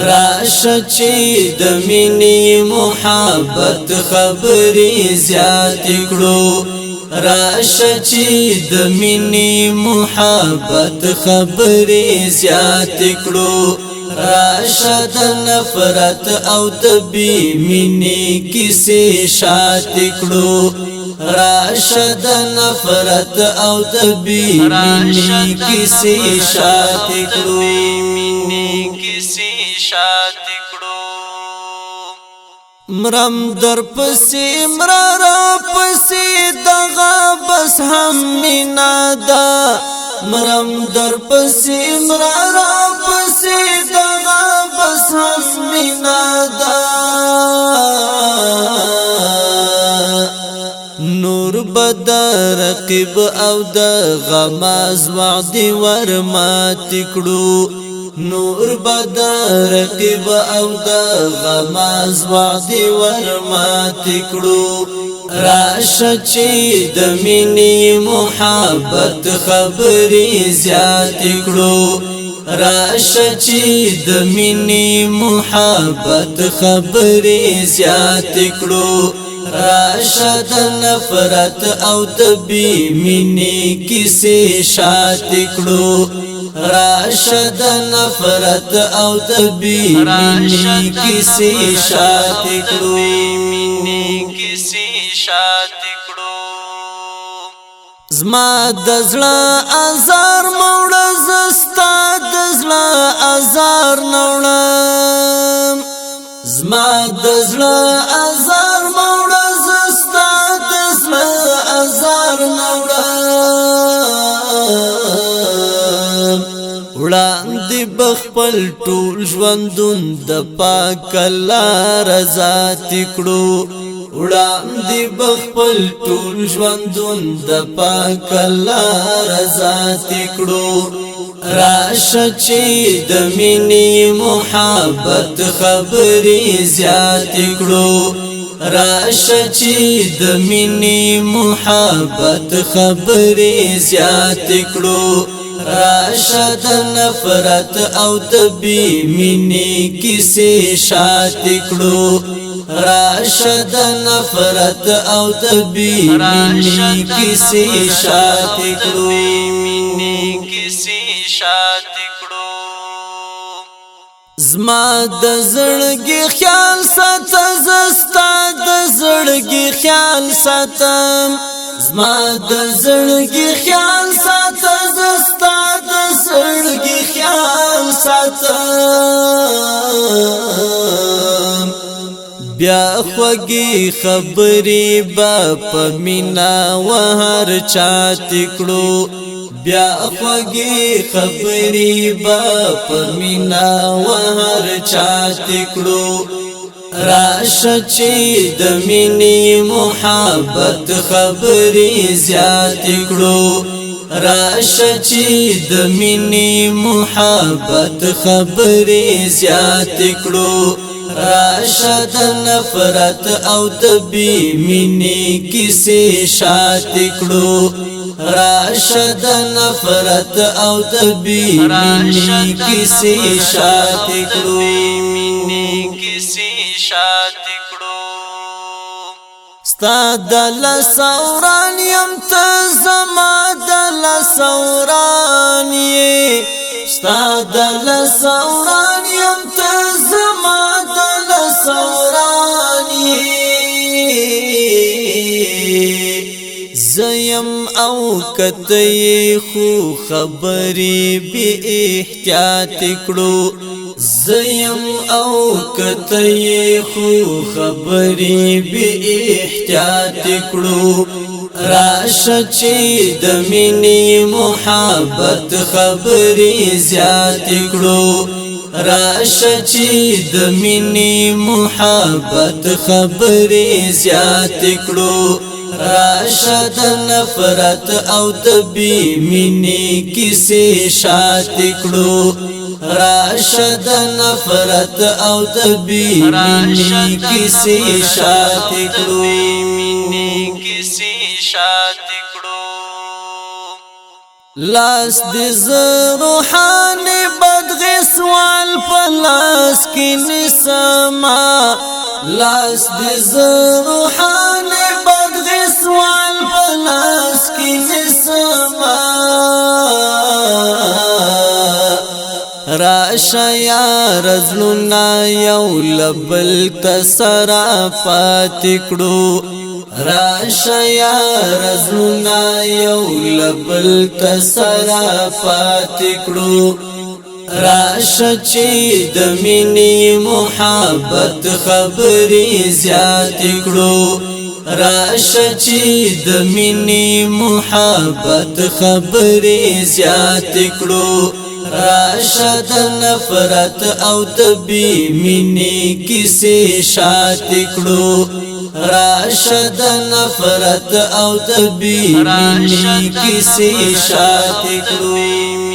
راشه چې د مینې محبت خبرې زیات کړو راشه چې د مینې محبت خبرې زیات کړو راشه د نفرت او د بې مینې کیسې شات کړو راشه د نفرت او د بې مینې کیسې شات کړو مرم در پسې مرارا پسې دغه بس هم مینا دا مرم در پسې مرارا پسې دغه بس هم مینا دا نور بد رقیب او د غماز وعدي ورمات کړو نور بد رقیب او د غماز وعدي ورمات کړو راشه چې د مینې محبت خبرې زیات کړو راشه چې د مینې محبت خبرې زیات کړو راشه د نفرت او د بې مینې کیسې شات کړو راشه د نفرت او د بې مینې کیسې شات کړو زما د زړه ازار موړه زستا د زړه ازار نوړم زما د زړه ازار موړه زستا د زړه ازار نوړم وړاندې بخپل ټول ژوندون د پاک الله رضا تکړو وړاندې بخپل ټول ژوندون د پاک الله رضا تکړو راشه چې د مینې محبت خبرې زیات کړو راشه چې د مینې محبت خبرې زیات کړو راشه د نفرت او د بې مینې کیسې شات کړو راشه د نفرت او د بې مینې کیسې شات کړو زما د زړګي خیال ساته زستا د زړګي خیال ساتم زما د زړګي خیال ساته زستا د زړګي خیال ساتم بیا خوږی خبرې با په مینا وهر چا تکړو بیا خوږی خبرې با په مینا وهر چا تکړو راشه چې د مینې محبت خبرې زیات کړو راشه چې د مینې محبت خبرې زیات کړو راشه د نفرت او د بې مینې کیسې شات کړو راشه د نفرت او د بې مینې کیسې شات کړو ستا د لسوران یم ته زما د لسوران یې ستا د لسوران یم ته زما د لسوران یې زیم او کته خو خبرې بی احتیاط کړو زیم او کته خو خبرې بی احتیاط کړو راشه چې د مینې محبت خبرې زیات کړو راشه چې د مینې محبت خبرې زیات کړو راشه د نفرت او د بې مینې کیسې شات کړو راشه د نفرت او د بې مینې کیسې شات کړو لاس دې ز روحاني بدغ سوال په لاس کې نسما لاس دې زروحان بدغسوال پلاس کې نسما راشا یا رزلنا یو لبل تسرا پاتکڑو راشا یا رزلنا یو لبل تسرا پاتکڑو راشا چی دمینی محبت خبری زیاد کڑو راشا چی دمینی محبت خبری زیاد کڑو راشا د نفرت او د بی مینی کسی شات کړو راشا د نفرت او د بی مینی کسی شات کړو